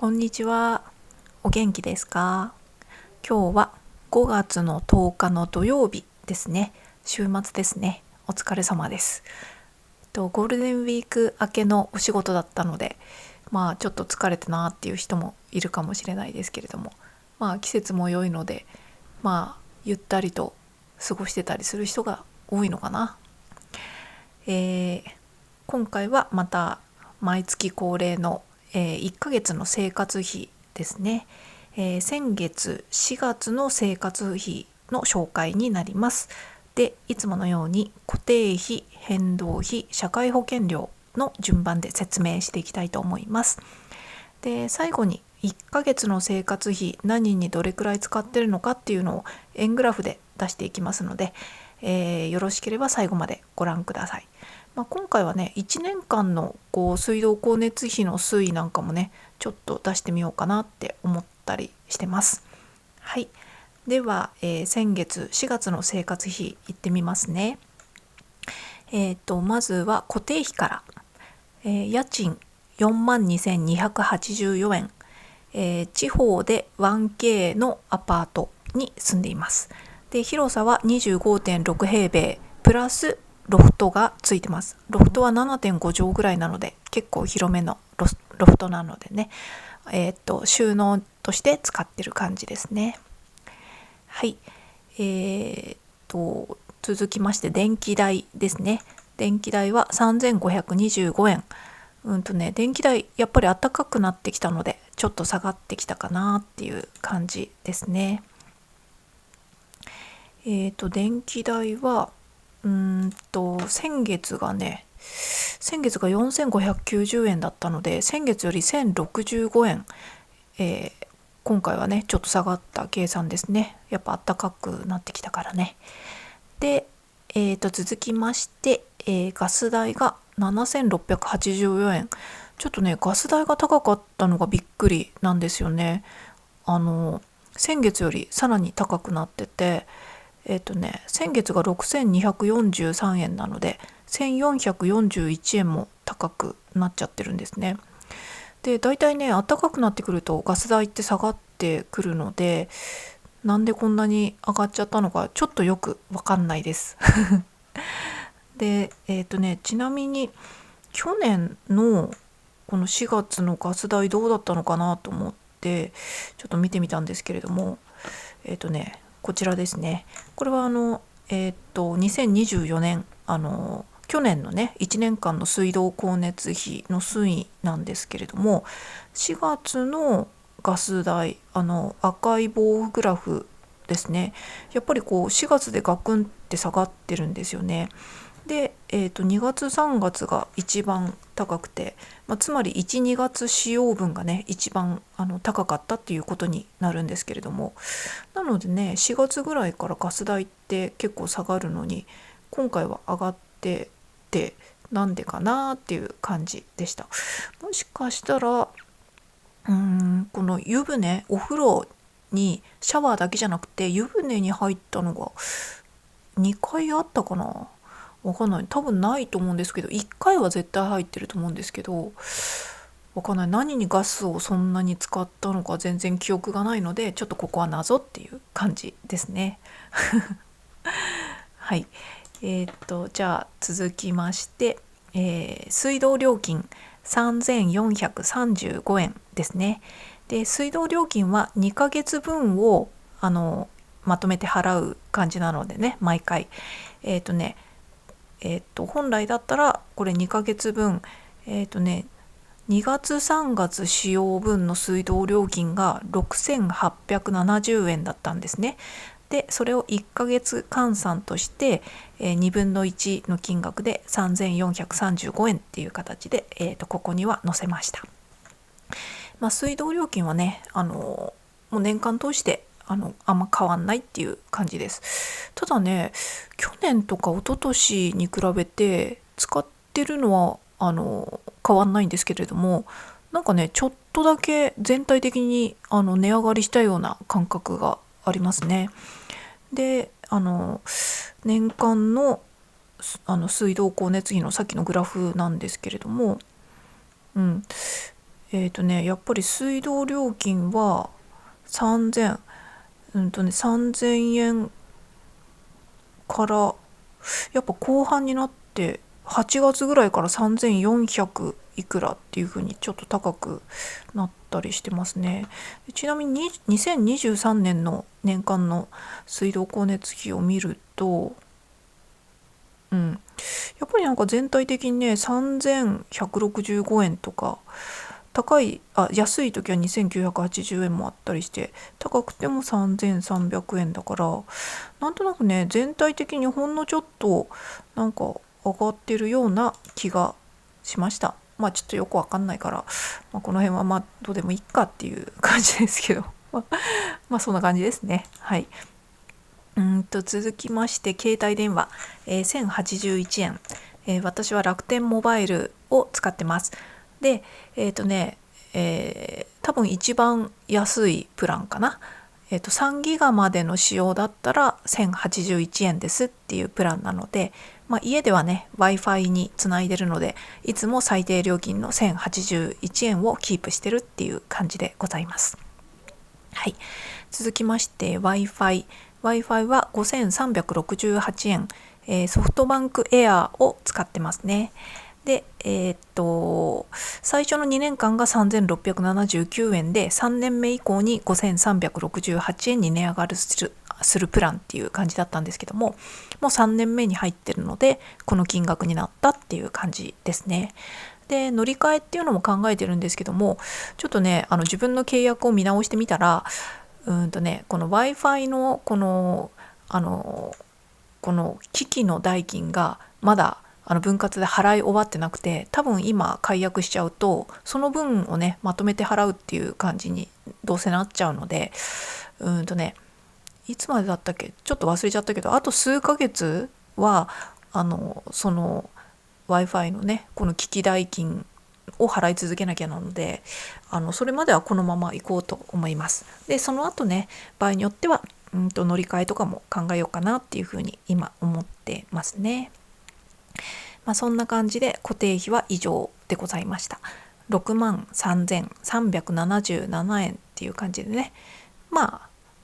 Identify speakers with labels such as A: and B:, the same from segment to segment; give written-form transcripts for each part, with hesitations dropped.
A: こんにちは。お元気ですか？今日は5月の10日の土曜日ですね。週末ですね。お疲れ様です。ゴールデンウィーク明けのお仕事だったので、ちょっと疲れたなっていう人もいるかもしれないですけれども、季節も良いので、ゆったりと過ごしてたりする人が多いのかな。今回はまた毎月恒例の1ヶ月の生活費ですね。先月4月の生活費の紹介になります。で、いつものように固定費、変動費、社会保険料の順番で説明していきたいと思います。で、最後に1ヶ月の生活費何にどれくらい使ってるのかっていうのを円グラフで出していきますので、よろしければ最後までご覧ください。今回はね、1年間の水道光熱費の推移なんかもね、ちょっと出してみようかなって思ったりしてます。はい。では、先月4月の生活費いってみますね。まずは固定費から。家賃42,284円。地方で 1K のアパートに住んでいます。で、広さは 25.6 平米プラスロフトがついてます。ロフトは 7.5 畳ぐらいなので結構広めのロフトなのでね、収納として使ってる感じですね。はい。続きまして電気代ですね。電気代は 3,525円。電気代やっぱり暖かくなってきたのでちょっと下がってきたかなっていう感じですね。電気代は先月が4,590円だったので、先月より1,065円、今回はねちょっと下がった計算ですね。やっぱ暖かくなってきたからね。で、続きまして、ガス代が7,684円。ちょっとねガス代が高かったのがびっくりなんですよね。先月よりさらに高くなってて、先月が6,243円なので1,441円も高くなっちゃってるんですね。で、だいたいね暖かくなってくるとガス代って下がってくるので、なんでこんなに上がっちゃったのかちょっとよくわかんないですで、ちなみに去年のこの4月のガス代どうだったのかなと思ってちょっと見てみたんですけれども、こちらですね。これは2024年去年のね1年間の水道光熱費の推移なんですけれども、4月のガス代赤い棒グラフですね。やっぱり4月でガクンって下がってるんですよね。で、2月3月が一番高くて、つまり 1,2 月使用分がね一番高かったっていうことになるんですけれども、なのでね4月ぐらいからガス代って結構下がるのに今回は上がってて、なんでかなっていう感じでした。もしかしたらこの湯船、お風呂にシャワーだけじゃなくて湯船に入ったのが2回あったかな、わかんない。多分ないと思うんですけど1回は絶対入ってると思うんですけど、わかんない。何にガスをそんなに使ったのか全然記憶がないので、ちょっとここは謎っていう感じですねはい。じゃあ続きまして、水道料金3,435円ですね。で、水道料金は2ヶ月分をまとめて払う感じなのでね、毎回本来だったらこれ2ヶ月分2月3月使用分の水道料金が6,870円だったんですね。で、それを1ヶ月換算として、2分の1の金額で3,435円っていう形で、ここには載せました。水道料金はね、もう年間通してあんま変わんないっていう感じです。ただね、去年とか一昨年に比べて使ってるのは変わんないんですけれども、なんかねちょっとだけ全体的に値上がりしたような感覚がありますね。で、年間の水道光熱費のさっきのグラフなんですけれども、やっぱり水道料金は3000、3000円からやっぱ後半になって8月ぐらいから3400いくらっていう風にちょっと高くなったりしてますね。ちなみに2023年の年間の水道光熱費を見ると、やっぱりなんか全体的にね3165円とか、安い時は2980円もあったりして、高くても3300円だから、なんとなくね全体的にほんのちょっとなんか上がってるような気がしました。ちょっとよくわかんないから、この辺はどうでもいいかっていう感じですけどそんな感じですね。はい。続きまして携帯電話、1081円、私は楽天モバイルを使ってます。で多分一番安いプランかな。3ギガまでの使用だったら1081円ですっていうプランなので、家ではね Wi-Fi につないでるので、いつも最低料金の1081円をキープしてるっていう感じでございます。はい。続きまして Wi-Fi は5368円、ソフトバンクエアを使ってますね。で、最初の2年間が3679円で、3年目以降に5368円に値上がりするプランっていう感じだったんですけども、もう3年目に入ってるのでこの金額になったっていう感じですね。で乗り換えっていうのも考えてるんですけども、ちょっとね自分の契約を見直してみたら、この Wi-Fi のこの機器の代金がまだ分割で払い終わってなくて、多分今解約しちゃうとその分をねまとめて払うっていう感じにどうせなっちゃうので、いつまでだったっけちょっと忘れちゃったけど、あと数ヶ月はその Wi-Fi のねこの機器代金を払い続けなきゃなので、それまではこのまま行こうと思います。でその後ね場合によっては乗り換えとかも考えようかなっていうふうに今思ってますね。そんな感じで固定費は以上でございました。63,377円っていう感じでね、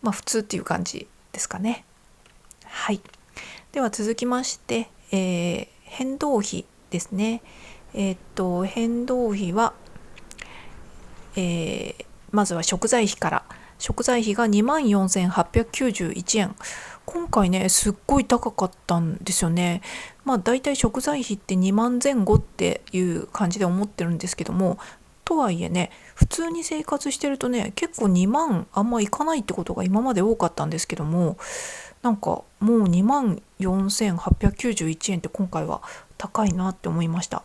A: 普通っていう感じですかね。はい。では続きまして、変動費ですね。変動費は、まずは食材費から。食材費が24,891円。今回ねすっごい高かったんですよね。だいたい食材費って2万前後っていう感じで思ってるんですけども、とはいえね普通に生活してるとね結構2万あんまいかないってことが今まで多かったんですけども、なんかもう24,891円って今回は高いなって思いました。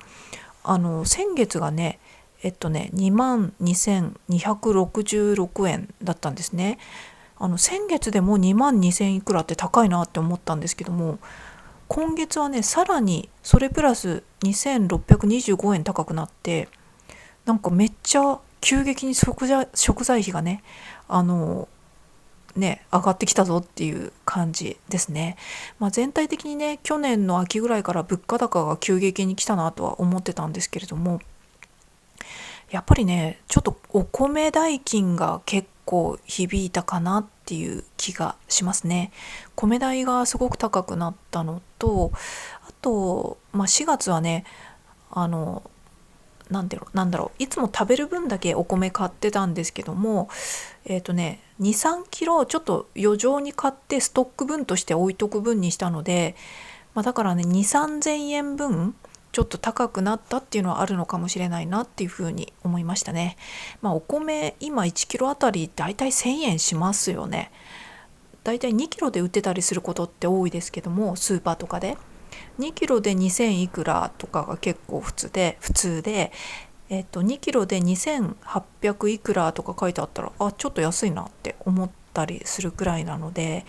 A: 先月がね22,266円だったんですね。先月でも22,000いくらって高いなって思ったんですけども、今月はねさらにそれプラス2,625円高くなって、なんかめっちゃ急激に食材費がね上がってきたぞっていう感じですね。全体的にね去年の秋ぐらいから物価高が急激に来たなとは思ってたんですけれども、やっぱりねちょっとお米代金が結構響いたかなっていう気がしますね。米代がすごく高くなったのと、あと、4月はねなんだろういつも食べる分だけお米買ってたんですけども、23キロちょっと余剰に買ってストック分として置いとく分にしたので、だからね2,3,000円分ちょっと高くなったっていうのはあるのかもしれないなっていうふうに思いましたね。お米今1キロあたりだいたい1,000円しますよね。だいたい2キロで売ってたりすることって多いですけども、スーパーとかで2キロで2,000いくらとかが結構普通で、2キロで2,800いくらとか書いてあったらちょっと安いなって思ったりするくらいなので、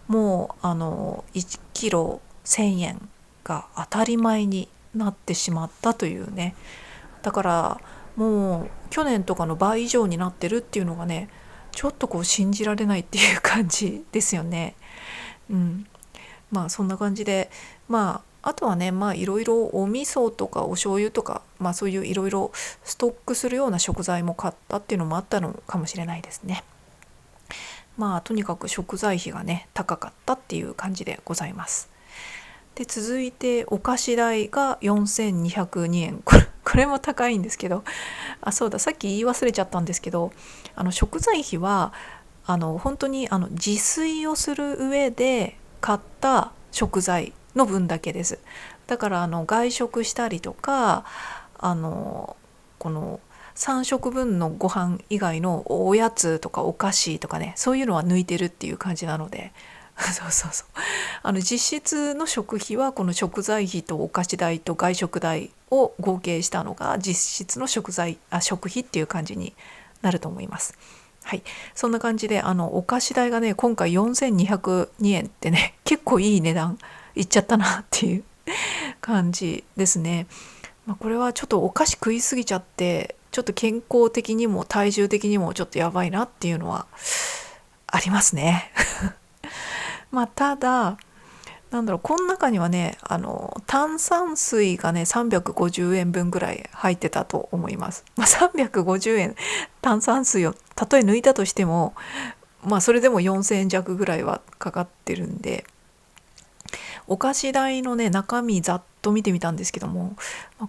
A: もう1キロ1,000円が当たり前になってしまったというね。だからもう去年とかの倍以上になってるっていうのがねちょっと信じられないっていう感じですよね。そんな感じであとはね、いろいろお味噌とかお醤油とか、そういういろいろストックするような食材も買ったっていうのもあったのかもしれないですね。とにかく食材費がね高かったっていう感じでございます。で続いてお菓子代が4202円。これも高いんですけど、そうだ、さっき言い忘れちゃったんですけど、食材費は本当に自炊をする上で買った食材の分だけです。だから外食したりとか、この3食分のご飯以外のおやつとかお菓子とかね、そういうのは抜いてるっていう感じなのでそうそうそう、実質の食費はこの食材費とお菓子代と外食代を合計したのが実質の食費っていう感じになると思います。はい、そんな感じでお菓子代がね今回4202円ってね結構いい値段いっちゃったなっていう感じですね。これはちょっとお菓子食いすぎちゃってちょっと健康的にも体重的にもちょっとやばいなっていうのはありますね。ただこの中にはね炭酸水がね350円分ぐらい入ってたと思います。350円炭酸水をたとえ抜いたとしてもそれでも4000円弱ぐらいはかかってるんで、お菓子代のね中身ざっと見てみたんですけども、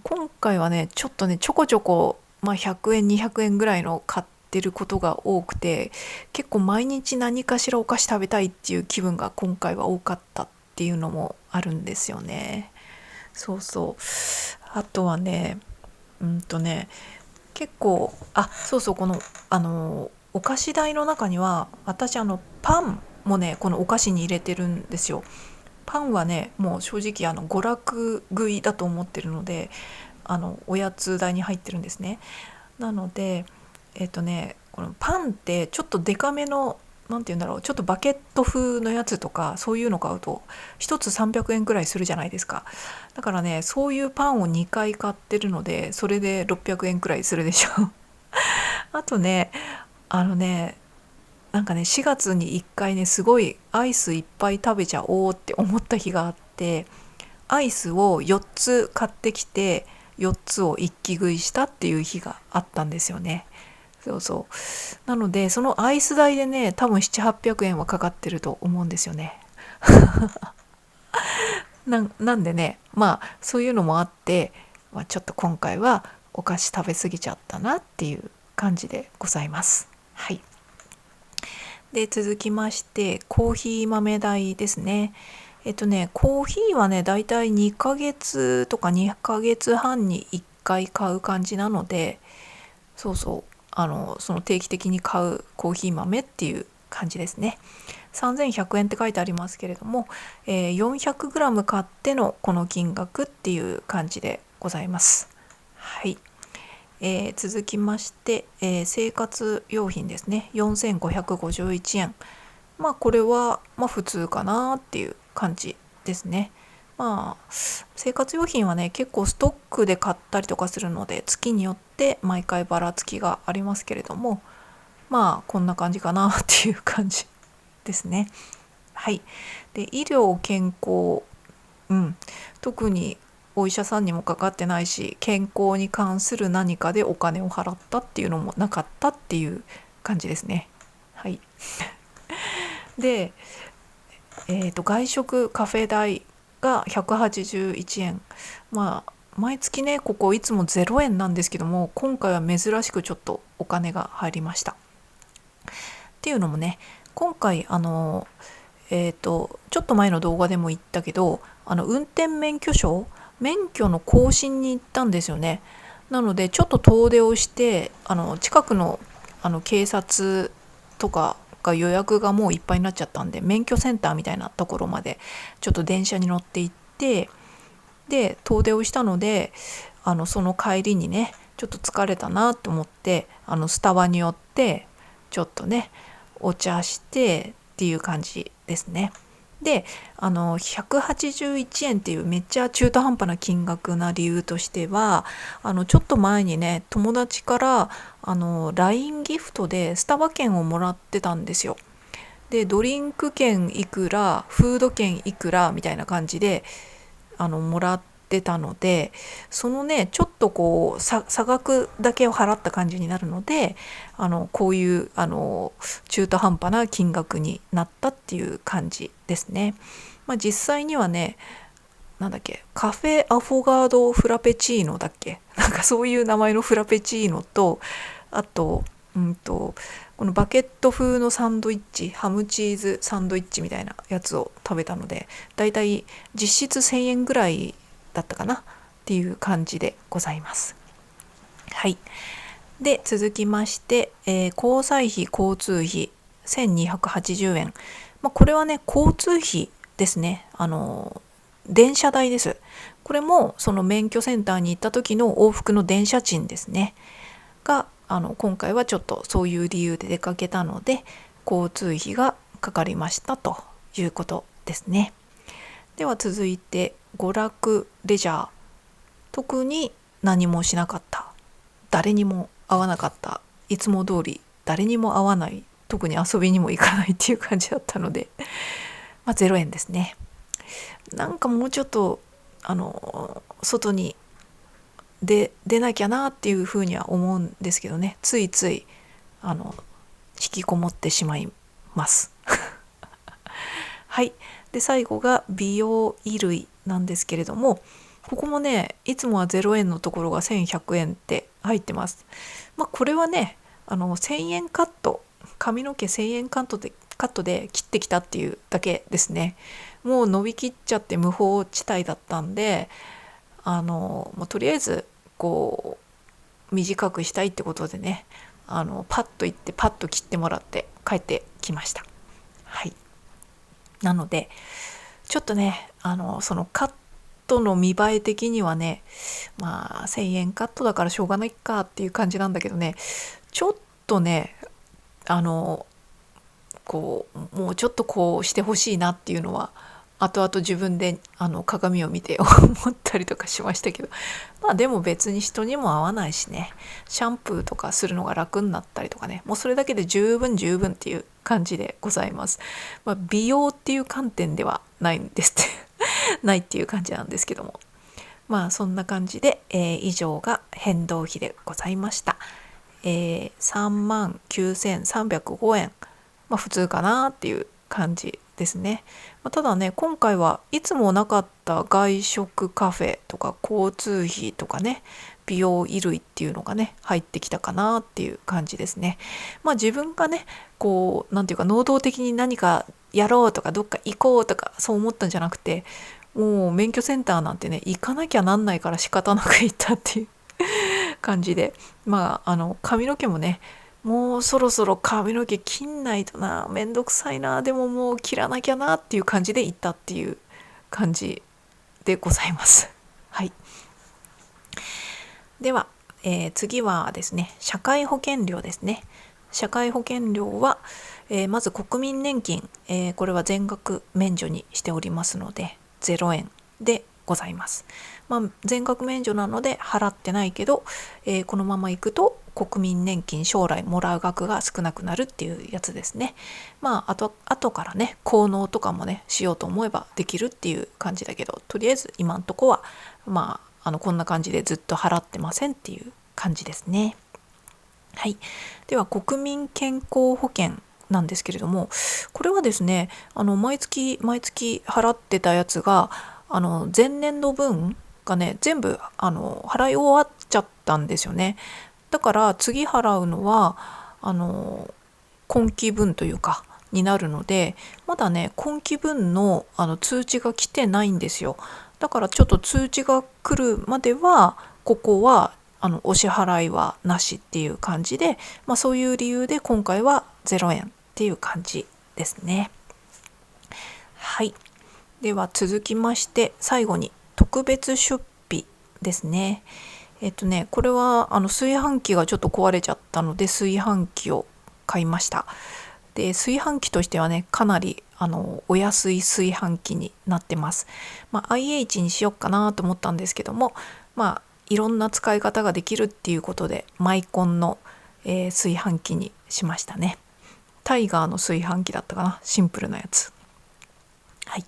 A: 今回はねちょっとねちょこちょこ、100円200円ぐらいの買ってることが多くて、結構毎日何かしらお菓子食べたいっていう気分が今回は多かったっていうのもあるんですよね。そうそう、あとはね結構そうそう、このお菓子代の中には私パンもねこのお菓子に入れてるんですよ。パンはねもう正直娯楽食いだと思ってるのでおやつ代に入ってるんですね。なのでこのパンってちょっとデカめのなんて言うんだろう、ちょっとバケット風のやつとかそういうの買うと1つ300円くらいするじゃないですか。だからねそういうパンを2回買ってるのでそれで600円くらいするでしょ。あとね4月に1回ねすごいアイスいっぱい食べちゃおうって思った日があって、アイスを4つ買ってきて4つを一気食いしたっていう日があったんですよね。そうそう、なのでそのアイス代でね多分700-800円はかかってると思うんですよね。なんでねそういうのもあって、ちょっと今回はお菓子食べ過ぎちゃったなっていう感じでございます。はい。で続きましてコーヒー豆代ですね。コーヒーはねだいたい2ヶ月とか2ヶ月半に1回買う感じなので、そうそうその定期的に買うコーヒー豆っていう感じですね。3100円って書いてありますけれども、400g 買ってのこの金額っていう感じでございます。はい。続きまして、生活用品ですね。4551円。これは普通かなっていう感じですね。生活用品はね結構ストックで買ったりとかするので月によって毎回ばらつきがありますけれども、こんな感じかなっていう感じですね。はい。で医療健康、特にお医者さんにもかかってないし健康に関する何かでお金を払ったっていうのもなかったっていう感じですね。はい。で、外食カフェ代が181円。毎月ねここいつも0円なんですけども今回は珍しくちょっとお金が入りました。っていうのもね今回ちょっと前の動画でも言ったけど運転免許の更新に行ったんですよね。なのでちょっと遠出をして近くの警察とかが予約がもういっぱいになっちゃったんで免許センターみたいなところまでちょっと電車に乗って行って、で遠出をしたのでその帰りにねちょっと疲れたなと思ってスタバに寄ってちょっとねお茶してっていう感じですね。で181円っていうめっちゃ中途半端な金額な理由としてはちょっと前にね友達からLINE ギフトでスタバ券をもらってたんですよ。でドリンク券いくらフード券いくらみたいな感じでもらってたので、そのねちょっとこう差額だけを払った感じになるので、こういう中途半端な金額になったっていう感じですね。実際にはね、なんだっけ、カフェアフォガードフラペチーノだっけ、なんかそういう名前のフラペチーノと、あとこのバケット風のサンドイッチ、ハムチーズサンドイッチみたいなやつを食べたので、だいたい実質1000円ぐらいだったかなっていう感じでございます。はい。で続きまして、交際費交通費1280円。これはね交通費ですね。電車代です。これもその免許センターに行った時の往復の電車賃ですねが、今回はちょっとそういう理由で出かけたので交通費がかかりましたということですね。では続いて娯楽レジャー。特に何もしなかった、誰にも会わなかった、いつも通り誰にも会わない、特に遊びにも行かないっていう感じだったので、0円ですね。なんかもうちょっと外に出なきゃなっていうふうには思うんですけどね、ついつい引きこもってしまいますはい。で最後が美容衣類なんですけれども、ここもねいつもは0円のところが1100円って入ってます。これはね1000円カット、髪の毛1000円カットで切ってきたっていうだけですね。もう伸びきっちゃって無法地帯だったんで、とりあえずこう短くしたいってことでね、パッと行ってパッと切ってもらって帰ってきました。はい。なのでちょっとねそのカットの見栄え的にはね、1000円カットだからしょうがないかっていう感じなんだけどね、ちょっとねこうもうちょっとこうしてほしいなっていうのは後々自分で鏡を見て思ったりとかしましたけど、でも別に人にも合わないしね、シャンプーとかするのが楽になったりとかね、もうそれだけで十分っていう感じでございます。美容っていう観点ではないんですってないっていう感じなんですけども、そんな感じで、以上が変動費でございました。39,305円、普通かなっていう感じですね。ただね今回はいつもなかった外食カフェとか交通費とかね、美容衣類っていうのがね入ってきたかなっていう感じですね。自分がねこうなんていうか能動的に何かやろうとかどっか行こうとかそう思ったんじゃなくて、もう免許センターなんてね行かなきゃなんないから仕方なく行ったっていう感じで、髪の毛もねもうそろそろ髪の毛切んないとな、めんどくさいな、でももう切らなきゃなっていう感じで行ったっていう感じでございます。はい。では、次はですね社会保険料ですね。社会保険料は、まず国民年金、これは全額免除にしておりますので0円でございます。全額免除なので払ってないけど、このままいくと国民年金将来もらう額が少なくなるっていうやつですね。後からね効能とかもねしようと思えばできるっていう感じだけど、とりあえず今んとこはこんな感じでずっと払ってませんっていう感じですね。はい。では国民健康保険なんですけれども、これはですね毎月払ってたやつが前年度分がね全部払い終わっちゃったんですよね。だから次払うのは今期分というかになるので、まだね今期分の通知が来てないんですよ。だからちょっと通知が来るまではここはお支払いはなしっていう感じで、そういう理由で今回は0円っていう感じですね。はい。では続きまして最後に特別出費ですね。これは炊飯器がちょっと壊れちゃったので炊飯器を買いました。で炊飯器としてはねかなりお安い炊飯器になってます。IH にしよっかなと思ったんですけども、いろんな使い方ができるっていうことでマイコンの、炊飯器にしましたね。タイガーの炊飯器だったかな、シンプルなやつ。はい。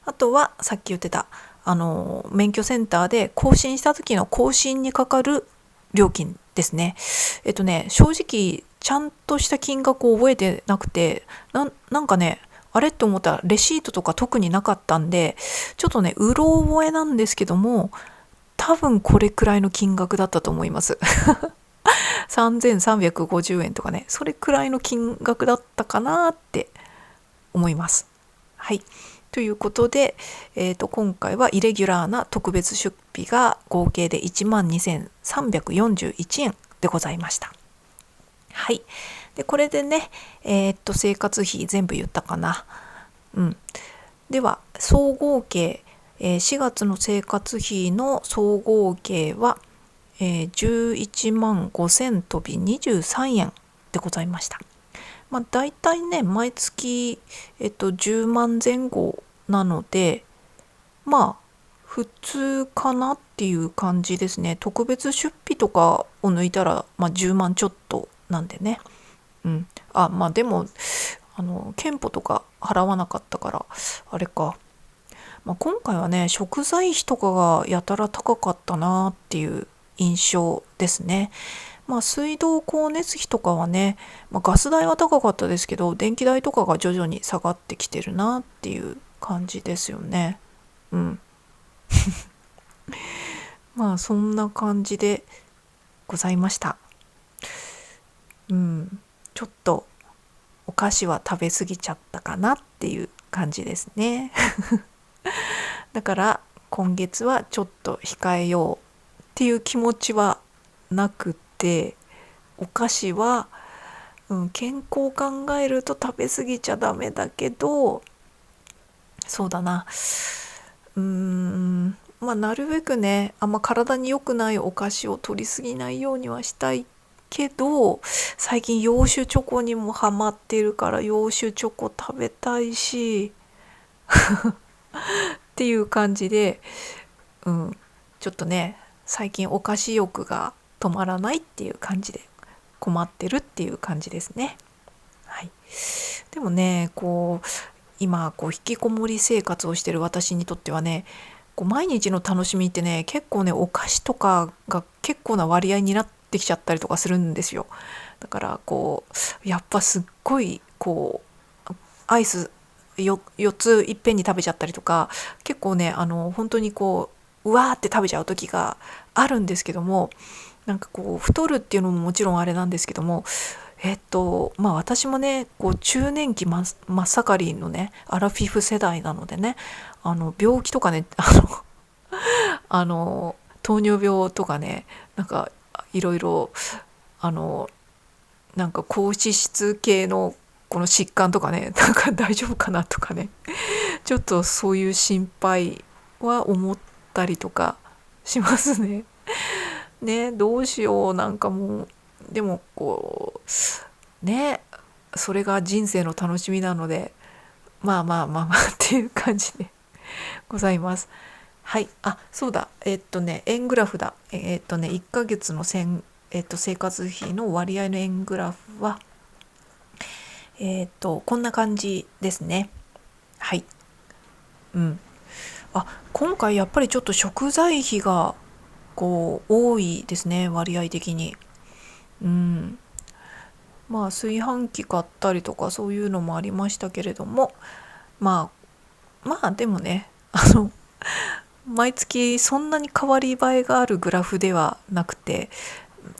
A: あとはさっき言ってた免許センターで更新した時の更新にかかる料金ですね。正直ちゃんとした金額を覚えてなくて、なんかね、あれって思ったらレシートとか特になかったんで、ちょっとね、うろ覚えなんですけども、多分これくらいの金額だったと思います。3350円とかね、それくらいの金額だったかなって思います。はい。ということで、今回はイレギュラーな特別出費が合計で12,341円でございました。はい。で、これでね、生活費全部言ったかな。では、総合計、4月の生活費の総合計は、11万5000飛び23円でございました。だいたいね、毎月、10万前後なので、普通かなっていう感じですね。特別出費とかを抜いたら、10万ちょっとなんでね。でも、憲法とか払わなかったから、あれか。今回はね、食材費とかがやたら高かったなっていう印象ですね。水道光熱費とかはね、ガス代は高かったですけど、電気代とかが徐々に下がってきてるなっていう感じですよね。そんな感じでございました。ちょっとお菓子は食べ過ぎちゃったかなっていう感じですね。だから今月はちょっと控えようっていう気持ちはなくて、お菓子は、健康を考えると食べ過ぎちゃダメだけど、そうだな、なるべくね、あんま体に良くないお菓子を取りすぎないようにはしたいけど、最近洋酒チョコにもハマってるから洋酒チョコ食べたいしっていう感じで、ちょっとね、最近お菓子欲が止まらないっていう感じで困ってるっていう感じですね。はい。でもね、今引きこもり生活をしてる私にとってはね、毎日の楽しみってね、結構ね、お菓子とかが結構な割合になってきちゃったりとかするんですよ。だからやっぱすっごいアイス4ついっぺんに食べちゃったりとか、結構ね、本当にうわーって食べちゃう時があるんですけども、なんか太るっていうのももちろんあれなんですけども、私もね、中年期真っ盛りのね、アラフィフ世代なのでね、病気とかね、糖尿病とかね、なんかいろいろ、なんか高脂質系のこの疾患とかね、なんか大丈夫かなとかね、ちょっとそういう心配は思ったりとかしますね。ね、どうしよう、なんかもう、でもね、それが人生の楽しみなので、っていう感じでございます。はい。そうだ。円グラフだ。1ヶ月の生活費の割合の円グラフは、こんな感じですね。はい。今回やっぱりちょっと食材費が多いですね、割合的に。炊飯器買ったりとかそういうのもありましたけれども、でもね、毎月そんなに変わり映えがあるグラフではなくて、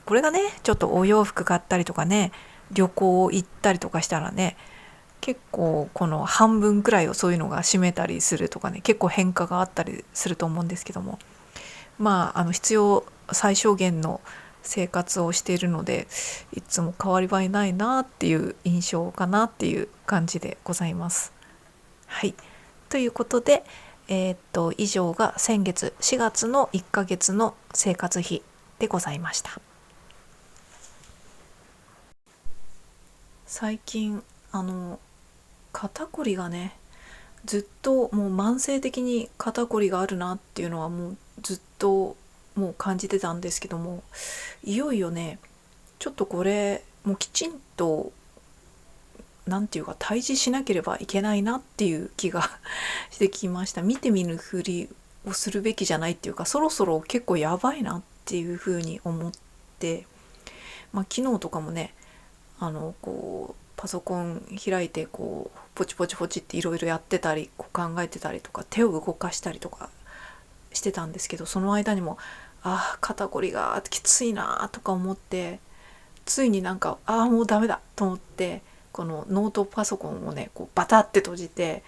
A: これがね、ちょっとお洋服買ったりとかね、旅行行ったりとかしたらね、結構この半分くらいをそういうのが占めたりするとかね、結構変化があったりすると思うんですけども、必要最小限の生活をしているので、いつも変わり映えないなっていう印象かなっていう感じでございます。はい。ということで、以上が先月4月の1ヶ月の生活費でございました。最近肩こりがね、ずっともう慢性的に肩こりがあるなっていうのはもうずっともう感じてたんですけども、いよいよね、ちょっとこれもうきちんとなんていうか対峙しなければいけないなっていう気がしてきました。見て見ぬふりをするべきじゃないっていうか、そろそろ結構やばいなっていうふうに思って、昨日とかもね、パソコン開いてポチポチポチっていろいろやってたり、考えてたりとか、手を動かしたりとかしてたんですけど、その間にも肩こりがきついなとか思って、ついにもうダメだと思って、このノートパソコンをねバタって閉じて、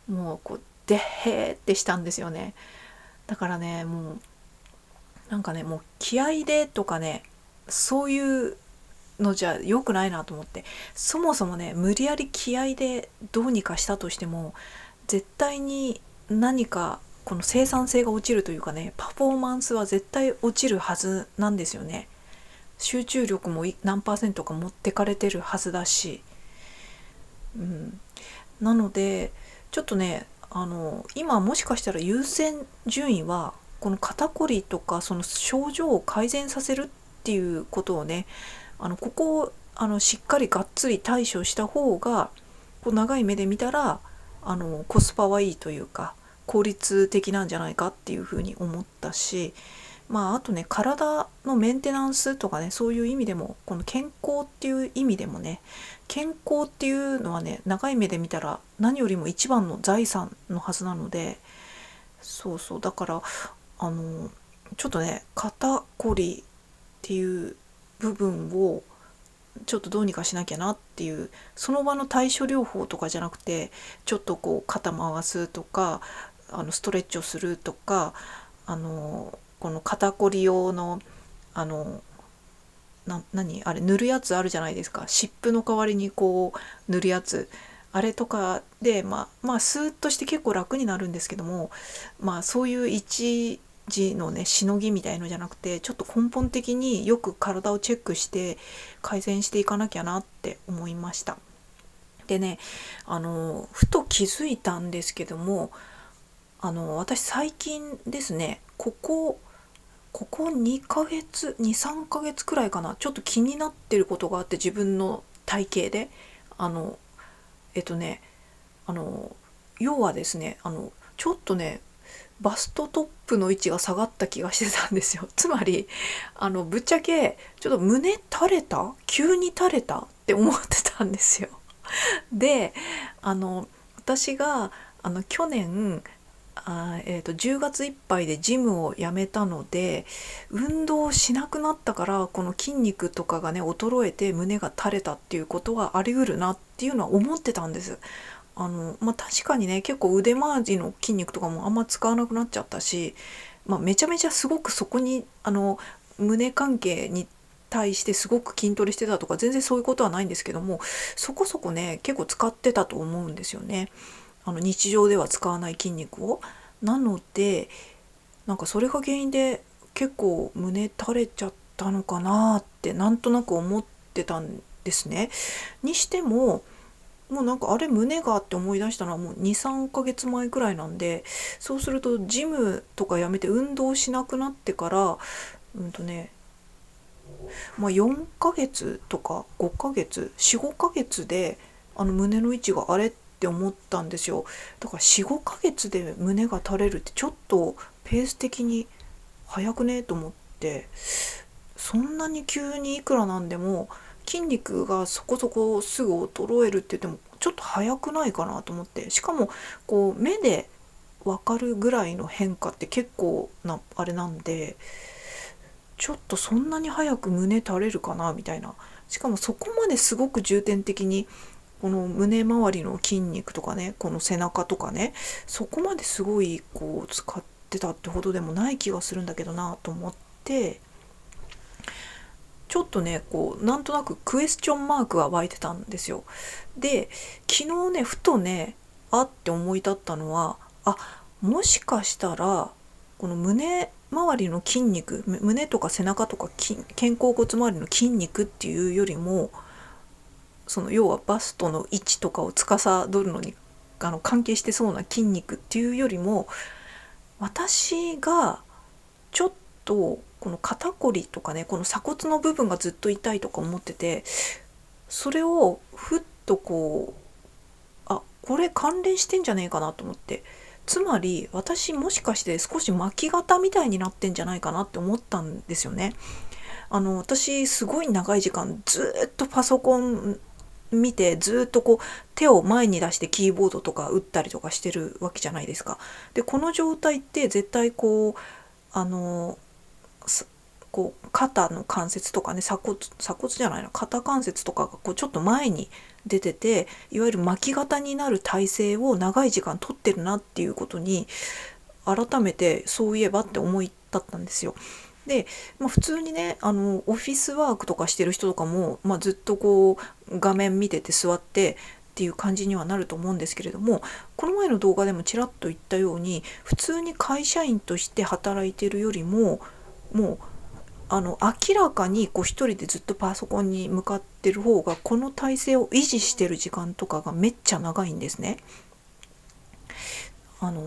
A: もうでっへーってしたんですよね。だからね、もうもう気合でとかね、そういうのじゃ良くないなと思って、そもそもね、無理やり気合でどうにかしたとしても、絶対に何かこの生産性が落ちるというかね、パフォーマンスは絶対落ちるはずなんですよね。集中力も何%か持ってかれてるはずだし、なのでちょっとね、今もしかしたら優先順位はこの肩こりとかその症状を改善させるっていうことをね、ここをしっかりがっつり対処した方が長い目で見たらコスパはいいというか効率的なんじゃないかっていうふうに思ったし、あとね、体のメンテナンスとかね、そういう意味でも、この健康っていう意味でもね、健康っていうのはね、長い目で見たら何よりも一番の財産のはずなので、そうそう、だからちょっとね、肩こりっていう部分をちょっとどうにかしなきゃなっていう、その場の対処療法とかじゃなくて、ちょっと肩回すとか、ストレッチをするとか、この肩こり用の何あれ塗るやつあるじゃないですか、湿布の代わりに塗るやつ、あれとかでスーッとして結構楽になるんですけども、そういう一時のねしのぎみたいのじゃなくて、ちょっと根本的によく体をチェックして改善していかなきゃなって思いました。でね、ふと気づいたんですけども、私最近ですね、ここ2ヶ月23ヶ月くらいかな、ちょっと気になってることがあって、自分の体型であのえっとね要はですね、ちょっとねバストトップの位置が下がった気がしてたんですよ。つまりぶっちゃけちょっと胸垂れた、急に垂れたって思ってたんですよ。で私が去年10月いっぱいでジムを辞めたので、運動をしなくなったからこの筋肉とかがね衰えて胸が垂れたっていうことはあり得るなっていうのは思ってたんです。確かにね、結構腕周りの筋肉とかもあんま使わなくなっちゃったし、めちゃめちゃすごくそこに胸関係に対してすごく筋トレしてたとか全然そういうことはないんですけども、そこそこね結構使ってたと思うんですよね。日常では使わない筋肉を。なのでそれが原因で結構胸垂れちゃったのかなってなんとなく思ってたんですね。にしてももうあれ胸がって思い出したのはもう2、3ヶ月前くらいなんで、そうするとジムとかやめて運動しなくなってから4ヶ月とか5ヶ月4、5ヶ月で胸の位置があれって思ったんですよ。だから4、5ヶ月で胸が垂れるってちょっとペース的に早くねと思って、そんなに急にいくらなんでも筋肉がそこそこすぐ衰えるって言ってもちょっと早くないかなと思って、しかも目で分かるぐらいの変化って結構なあれなんで、ちょっとそんなに早く胸垂れるかなみたいな。しかもそこまですごく重点的にこの胸周りの筋肉とかね、この背中とかね、そこまですごい使ってたってほどでもない気がするんだけどなと思って、ちょっとねなんとなくクエスチョンマークが湧いてたんですよ。で昨日ねふとねって思い立ったのは、もしかしたらこの胸周りの筋肉、胸とか背中とか肩甲骨周りの筋肉っていうよりも、その要はバストの位置とかを司るのに関係してそうな筋肉っていうよりも、私がちょっとこの肩こりとかね、この鎖骨の部分がずっと痛いとか思ってて、それをふっとこれ関連してんじゃねえかなと思って、つまり私もしかして少し巻き肩みたいになってんじゃないかなって思ったんですよね。私すごい長い時間ずっとパソコン見て、ずっとこう手を前に出してキーボードとか打ったりとかしてるわけじゃないですか。でこの状態って絶対こうこう肩の関節とかね、鎖骨じゃないな、肩関節とかがこうちょっと前に出てて、いわゆる巻き肩になる体勢を長い時間取ってるなっていうことに改めてそういえばって思い立ったんですよ。で、普通にねオフィスワークとかしてる人とかも、ずっとこう画面見てて座ってっていう感じにはなると思うんですけれども、この前の動画でもちらっと言ったように、普通に会社員として働いてるよりももう明らかにこう一人でずっとパソコンに向かってる方がこの体勢を維持してる時間とかがめっちゃ長いんですね。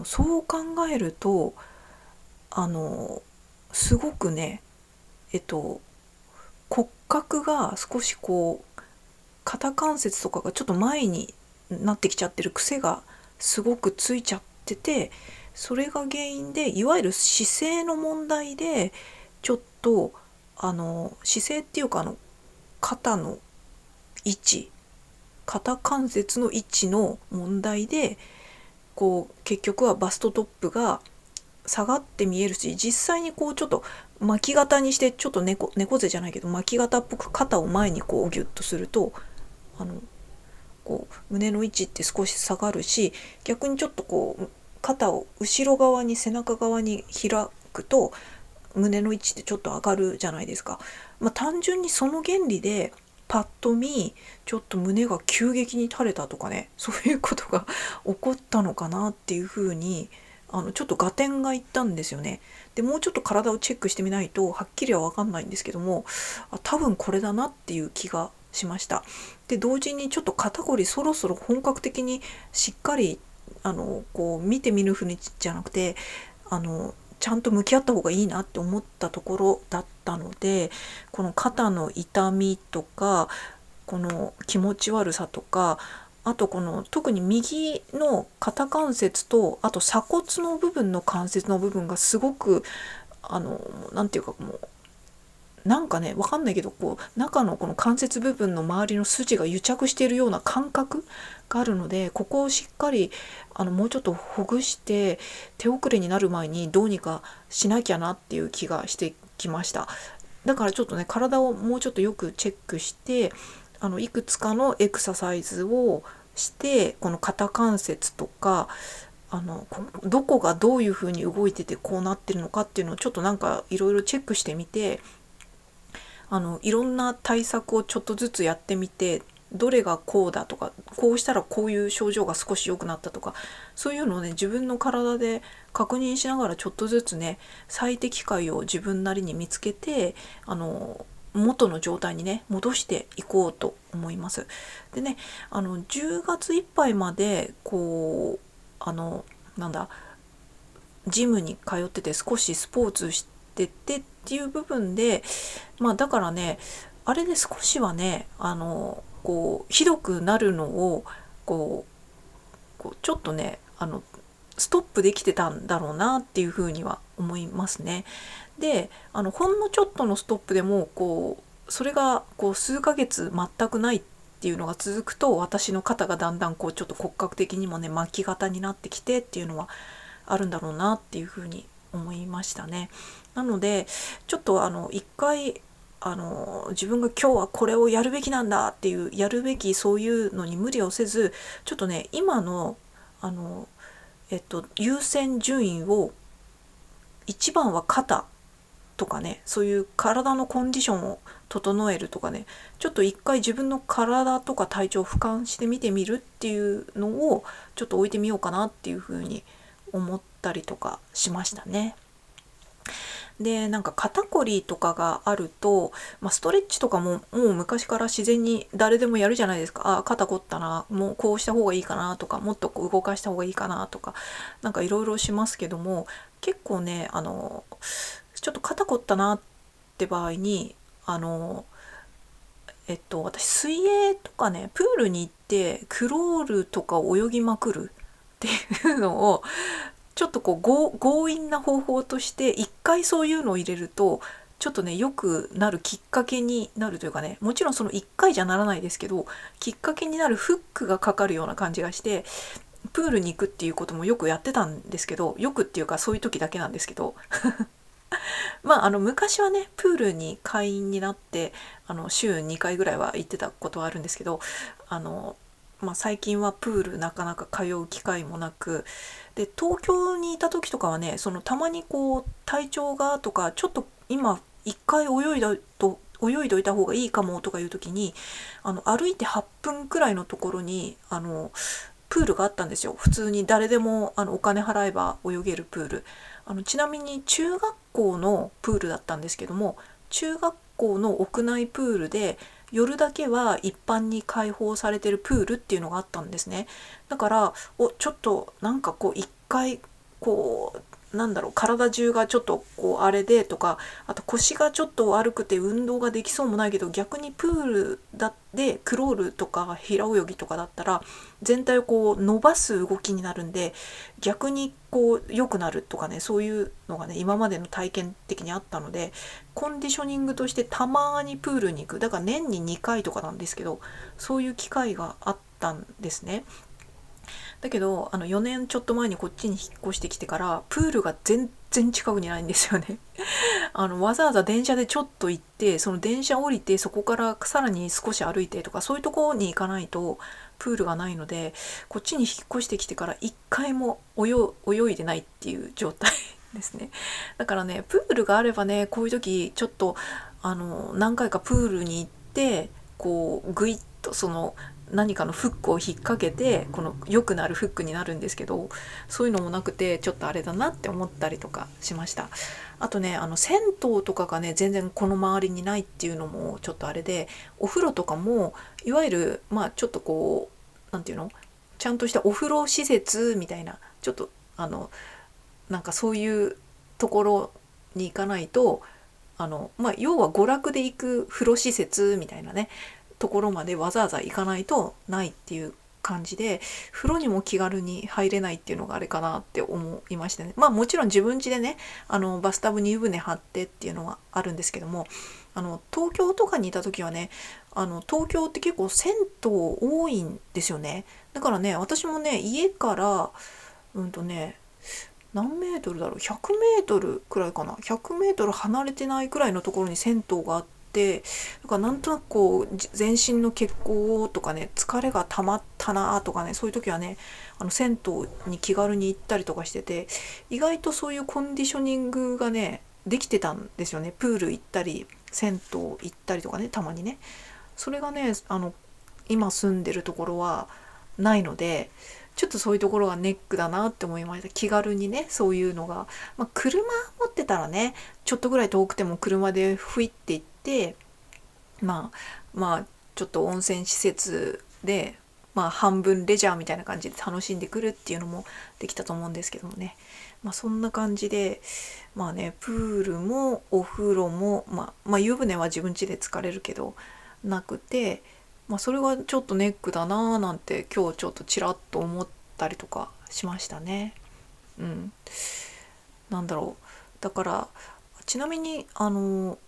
A: そう考えるとすごくね骨格が少しこう肩関節とかがちょっと前になってきちゃってる癖がすごくついちゃってて、それが原因でいわゆる姿勢の問題でちょっと姿勢っていうか肩の位置、肩関節の位置の問題でこう結局はバストトップが下がって見えるし、実際にこうちょっと巻き肩にしてちょっと猫背じゃないけど巻き肩っぽく肩を前にこうギュッとするとこう胸の位置って少し下がるし、逆にちょっとこう肩を後ろ側に背中側に開くと胸の位置ってちょっと上がるじゃないですか。単純にその原理でパッと見ちょっと胸が急激に垂れたとかね、そういうことが起こったのかなっていうふうにちょっと合点がいったんですよね。でもうちょっと体をチェックしてみないとはっきりは分かんないんですけども、多分これだなっていう気がしました。で同時にちょっと肩こりそろそろ本格的にしっかりこう見て見ぬふりじゃなくてちゃんと向き合った方がいいなって思ったところだったので、この肩の痛みとかこの気持ち悪さとか、あとこの特に右の肩関節とあと鎖骨の部分の関節の部分がすごくなんていうかもうなんかね、わかんないけどこう中のこの関節部分の周りの筋が癒着しているような感覚があるので、ここをしっかりもうちょっとほぐして手遅れになる前にどうにかしなきゃなっていう気がしてきました。だからちょっとね体をもうちょっとよくチェックしていくつかのエクササイズをしてこの肩関節とかどこがどういうふうに動いててこうなってるのかっていうのをちょっとなんかいろいろチェックしてみて、いろんな対策をちょっとずつやってみて、どれがこうだとかこうしたらこういう症状が少し良くなったとか、そういうのをね自分の体で確認しながらちょっとずつね最適解を自分なりに見つけて元の状態にね戻していこうと思います。でね10月いっぱいまでこうなんだジムに通ってて少しスポーツしててっていう部分でだからねあれで少しはねこうひどくなるのをこうちょっとねストップできてたんだろうなっていうふうには思いますね。でほんのちょっとのストップでもこうそれがこう数ヶ月全くないっていうのが続くと、私の肩がだんだんこうちょっと骨格的にもね巻き肩になってきてっていうのはあるんだろうなっていうふうに思いましたね。なのでちょっと一回自分が今日はこれをやるべきなんだっていうやるべきそういうのに無理をせず、ちょっとね今の優先順位を一番は肩とかね、そういう体のコンディションを整えるとかね、ちょっと一回自分の体とか体調を俯瞰して見てみるっていうのをちょっと置いてみようかなっていうふうに思ったりとかしましたね。でなんか肩こりとかがあると、ストレッチとかももう昔から自然に誰でもやるじゃないですか。肩こったな、もうこうした方がいいかなとか、もっとこう動かした方がいいかなとか、なんかいろいろしますけども、結構ねちょっと肩こったなって場合に私水泳とかねプールに行ってクロールとか泳ぎまくるっていうのをちょっとこう強引な方法として一回そういうのを入れるとちょっとね良くなるきっかけになるというかね、もちろんその1回じゃならないですけどきっかけになるフックがかかるような感じがして、プールに行くっていうこともよくやってたんですけど、よくっていうかそういう時だけなんですけどまあ昔はねプールに会員になって週2回ぐらいは行ってたことはあるんですけど、最近はプールなかなか通う機会もなく、で東京にいた時とかはね、そのたまにこう体調がとかちょっと今一回泳いどいた方がいいかもとかいう時に歩いて8分くらいのところにプールがあったんですよ。普通に誰でもお金払えば泳げるプール。ちなみに中学校のプールだったんですけども、中学校の屋内プールで夜だけは一般に開放されてるプールっていうのがあったんですね。だからちょっとなんかこう一回こう体中がちょっとこうあれでとか、あと腰がちょっと悪くて運動ができそうもないけど、逆にプールでクロールとか平泳ぎとかだったら全体をこう伸ばす動きになるんで逆にこう良くなるとかね、そういうのがね今までの体験的にあったので、コンディショニングとしてたまにプールに行く、だから年に2回とかなんですけど、そういう機会があったんですね。だけど4年ちょっと前にこっちに引っ越してきてからプールが全然近くにないんですよね。わざわざ電車でちょっと行ってその電車降りてそこからさらに少し歩いてとかそういうところに行かないとプールがないので、こっちに引っ越してきてから一回も泳いでないっていう状態ですね。だからねプールがあればね、こういう時ちょっと何回かプールに行ってこうグイッとその何かのフックを引っ掛けてこの良くなるフックになるんですけど、そういうのもなくてちょっとあれだなって思ったりとかしました。あとね銭湯とかがね全然この周りにないっていうのもちょっとあれで、お風呂とかもいわゆるちょっとこうなんていうの、ちゃんとしたお風呂施設みたいな、ちょっとなんかそういうところに行かないと要は娯楽で行く風呂施設みたいなねところまでわざわざ行かないとないっていう感じで、風呂にも気軽に入れないっていうのがあれかなって思いましたね。もちろん自分家でねバスタブに湯船張ってっていうのはあるんですけども、東京とかにいた時はね東京って結構銭湯多いんですよね。だからね私もね家から何メートルだろう、100メートルくらいかな、100メートル離れてないくらいのところに銭湯があって、だからなんとなくこう全身の血行とかね、疲れが溜まったなとかね、そういう時はね銭湯に気軽に行ったりとかしてて、意外とそういうコンディショニングがねできてたんですよね。プール行ったり銭湯行ったりとかね、たまにね。それがね今住んでるところはないので、ちょっとそういうところがネックだなって思いました。気軽にねそういうのが、車持ってたらねちょっとぐらい遠くても車でふいって行って、ちょっと温泉施設で半分レジャーみたいな感じで楽しんでくるっていうのもできたと思うんですけどもね。そんな感じでプールもお風呂も湯船は自分家で疲れるけどなくて、それがちょっとネックだなーなんて今日ちょっとちらっと思ったりとかしましたね。なんだろう、だからちなみに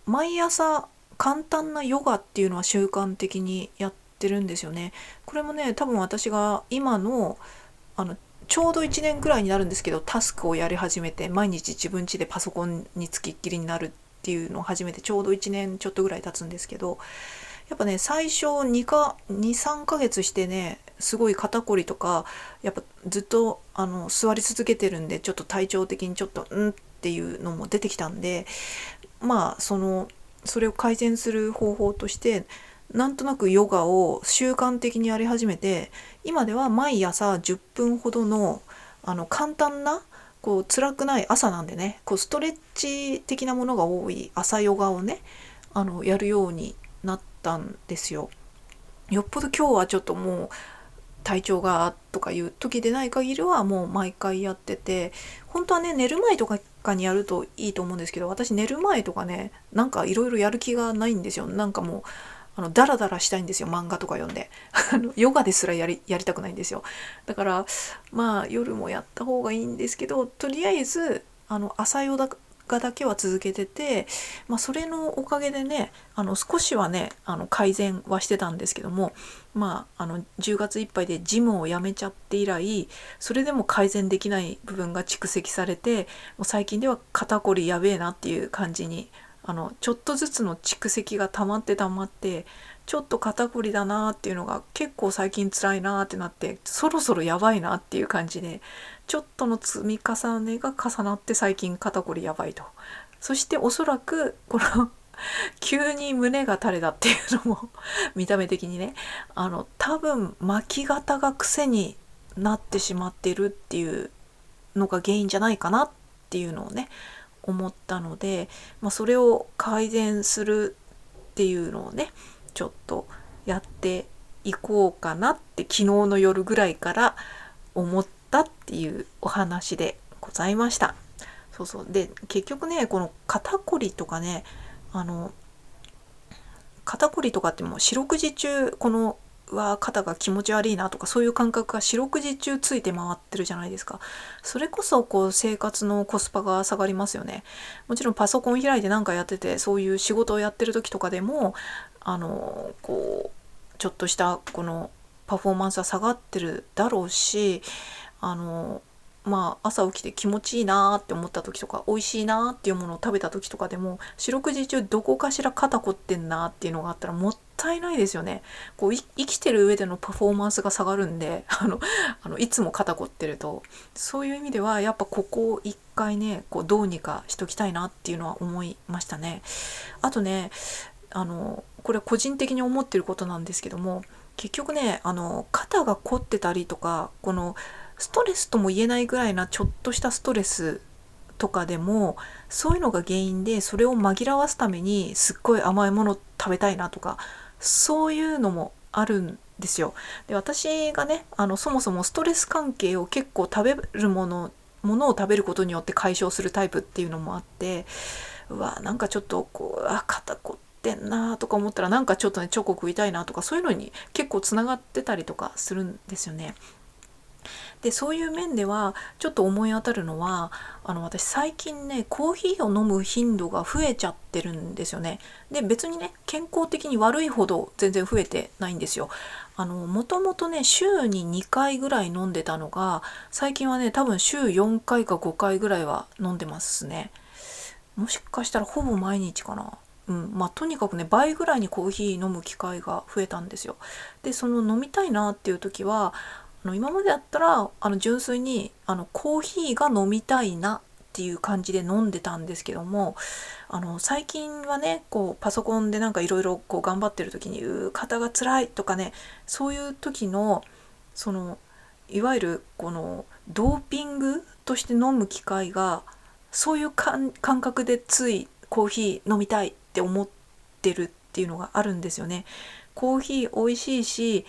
A: 毎朝簡単なヨガっていうのは習慣的にやってるんですよね。これもね多分私が今のちょうど1年くらいになるんですけど、タスクをやり始めて毎日自分家でパソコンにつきっきりになるっていうのを始めてちょうど1年ちょっとぐらい経つんですけど、やっぱね最初2、3ヶ月してねすごい肩こりとかやっぱずっと座り続けてるんでちょっと体調的にちょっとっていうのも出てきたんで、それを改善する方法としてなんとなくヨガを習慣的にやり始めて、今では毎朝10分ほどの簡単なこう辛くない朝なんでね、こうストレッチ的なものが多い朝ヨガをねやるようになったんですよ。よっぽど今日はちょっともう体調がとかいう時でない限りはもう毎回やってて、本当はね寝る前とかにやるといいと思うんですけど、私寝る前とかねなんかいろいろやる気がないんですよ。なんかもダラダラしたいんですよ、漫画とか読んでヨガですらやりたくないんですよ。だからまあ夜もやった方がいいんですけど、とりあえず朝ヨガだけは続けてて、それのおかげでね少しはね改善はしてたんですけども、10月いっぱいでジムを辞めちゃって以来、それでも改善できない部分が蓄積されて、もう最近では肩こりやべえなっていう感じに、ちょっとずつの蓄積が溜まってちょっと肩こりだなっていうのが結構最近辛いなってなって、そろそろやばいなっていう感じで、ちょっとの積み重ねが重なって最近肩こりやばいと。そしておそらくこの急に胸が垂れたっていうのも見た目的にね、多分巻き肩が癖になってしまってるっていうのが原因じゃないかなっていうのをね思ったので、それを改善するっていうのをねちょっとやっていこうかなって昨日の夜ぐらいから思ったっていうお話でございました。そうそう。で結局ね、この肩こりとかね、肩こりとかってもう四六時中この肩が気持ち悪いなとか、そういう感覚が四六時中ついて回ってるじゃないですか。それこそこう生活のコスパが下がりますよね。もちろんパソコン開いて何かやってて、そういう仕事をやってる時とかでもこうちょっとしたこのパフォーマンスは下がってるだろうし、朝起きて気持ちいいなって思った時とか、美味しいなっていうものを食べた時とかでも、四六時中どこかしら肩こってんなっていうのがあったらもったいないですよね。こう生きてる上でのパフォーマンスが下がるんで、いつも肩こってると、そういう意味ではやっぱここを一回ねこうどうにかしときたいなっていうのは思いましたね。あとね、これは個人的に思ってることなんですけども、結局ね肩が凝ってたりとか、このストレスとも言えないぐらいなちょっとしたストレスとかでも、そういうのが原因でそれを紛らわすためにすっごい甘いもの食べたいなとか、そういうのもあるんですよ。で私がねそもそもストレス関係を結構食べるものを食べることによって解消するタイプっていうのもあって、なんかちょっとこう肩こってんなとか思ったら、なんかちょっとねチョコ食いたいなとか、そういうのに結構つながってたりとかするんですよね。でそういう面ではちょっと思い当たるのは、私最近ねコーヒーを飲む頻度が増えちゃってるんですよね。で別にね健康的に悪いほど全然増えてないんですよ。もともとね週に2回ぐらい飲んでたのが、最近はね多分週4回か5回ぐらいは飲んでますね。もしかしたらほぼ毎日かな。とにかくね倍ぐらいにコーヒー飲む機会が増えたんですよ。でその飲みたいなっていう時は、今までだったら純粋にコーヒーが飲みたいなっていう感じで飲んでたんですけども、最近はねこうパソコンでなんかいろいろ頑張ってる時に肩が辛いとかね、そういう時のいわゆるこのドーピングとして飲む機会が、そういう感覚でついコーヒー飲みたいって思ってるっていうのがあるんですよね。コーヒー美味しいし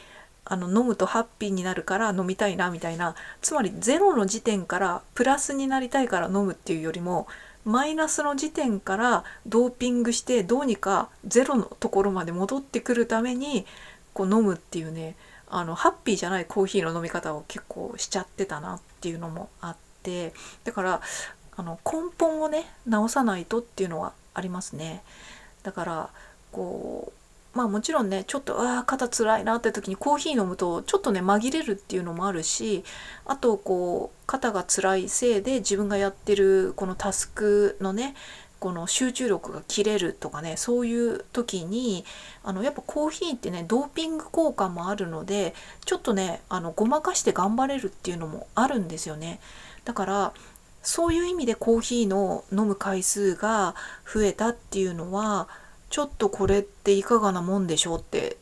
A: 飲むとハッピーになるから飲みたいなみたいな、つまりゼロの時点からプラスになりたいから飲むっていうよりも、マイナスの時点からドーピングしてどうにかゼロのところまで戻ってくるためにこう飲むっていうね、ハッピーじゃないコーヒーの飲み方を結構しちゃってたなっていうのもあって、だから根本をね直さないとっていうのはありますね。だからこうもちろんねちょっと肩つらいなって時にコーヒー飲むとちょっとね紛れるっていうのもあるし、あとこう肩がつらいせいで自分がやってるこのタスクのねこの集中力が切れるとかね、そういう時にやっぱコーヒーってねドーピング効果もあるので、ちょっとねごまかして頑張れるっていうのもあるんですよね。だからそういう意味でコーヒーの飲む回数が増えたっていうのは、ちょっとこれっていかがなもんでしょうって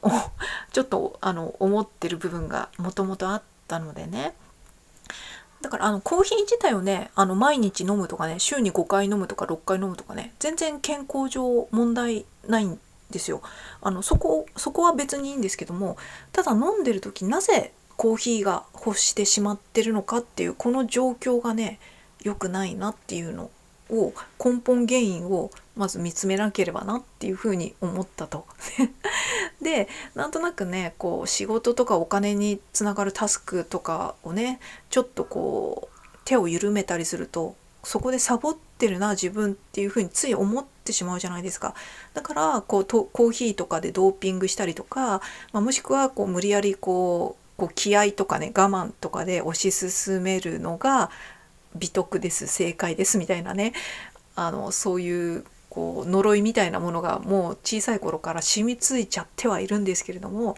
A: ちょっと思ってる部分がもともとあったのでね。だからコーヒー自体をね毎日飲むとかね、週に5回飲むとか6回飲むとかね、全然健康上問題ないんですよ。そこは別にいいんですけども、ただ飲んでる時なぜコーヒーが欲してしまってるのかっていうこの状況がね良くないなっていうのを、根本原因をまず見つめなければなっていうふうに思ったと。でなんとなくねこう仕事とかお金につながるタスクとかをねちょっとこう手を緩めたりすると、そこでサボってるな自分っていうふうについ思ってしまうじゃないですか。だからこうコーヒーとかでドーピングしたりとか、もしくはこう無理やりこう気合とかね我慢とかで推し進めるのが美徳です、正解ですみたいなね、そういうこう呪いみたいなものがもう小さい頃から染みついちゃってはいるんですけれども、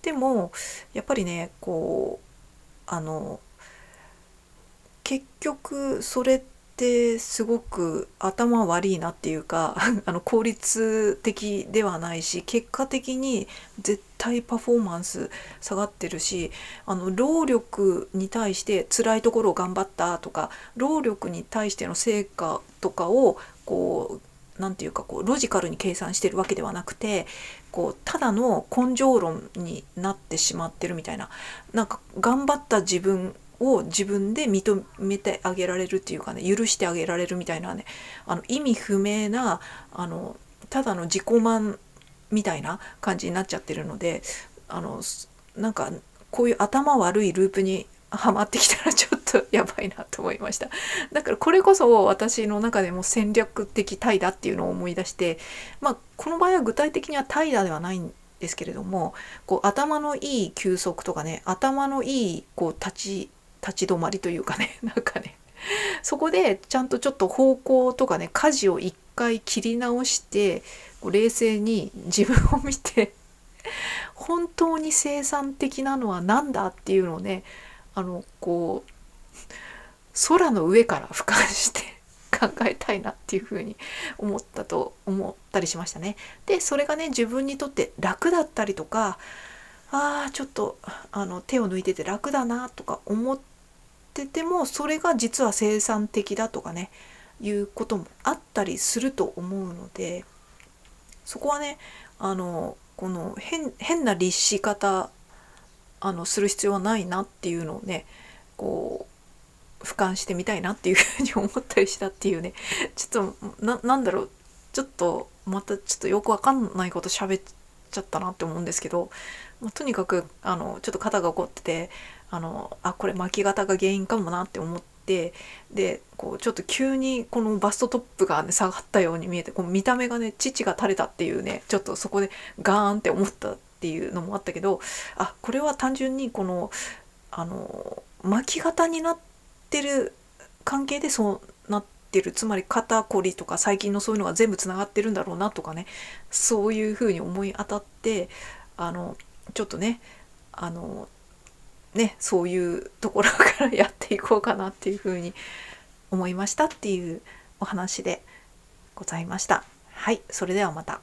A: でもやっぱりねこう結局それってすごく頭悪いなっていうか効率的ではないし、結果的に絶対パフォーマンス下がってるし、労力に対して辛いところを頑張ったとか、労力に対しての成果とかをこうなんていうかこうロジカルに計算してるわけではなくて、こうただの根性論になってしまってるみたいな、なんか頑張った自分を自分で認めてあげられるっていうかね、許してあげられるみたいなね、意味不明なただの自己満みたいな感じになっちゃってるので、なんかこういう頭悪いループにはまってきたらちょっとやばいなと思いました。だからこれこそ私の中でも戦略的怠惰っていうのを思い出して、この場合は具体的には怠惰ではないんですけれども、こう頭のいい休息とかね、頭のいいこう立ち止まりというかね、なんかねそこでちゃんとちょっと方向とかね舵を一回切り直して、こう冷静に自分を見て本当に生産的なのは何だっていうのをね、こう空の上から俯瞰して考えたいなっていうふうに思ったりしましたね。でそれがね自分にとって楽だったりとか、ちょっと手を抜いてて楽だなとか思ってても、それが実は生産的だとかねいうこともあったりすると思うので、そこはねこの変な律し方する必要はないなっていうのをねこう俯瞰してみたいなっていうふうに思ったりしたっていうね、ちょっとなんだろう、ちょっとまたちょっとよくわかんないこと喋っちゃったなって思うんですけど、とにかくちょっと肩が怒ってて、これ巻き肩が原因かもなって思って、でこうちょっと急にこのバストトップが、ね、下がったように見えて、こう見た目がね乳が垂れたっていうね、ちょっとそこでガーンって思ったっていうのもあったけど、これは単純にこの巻き肩になってる関係でそうなってる、つまり肩こりとか最近のそういうのが全部つながってるんだろうなとかね、そういうふうに思い当たって、ちょっとねそういうところからやっていこうかなっていうふうに思いましたっていうお話でございました。はい、それではまた。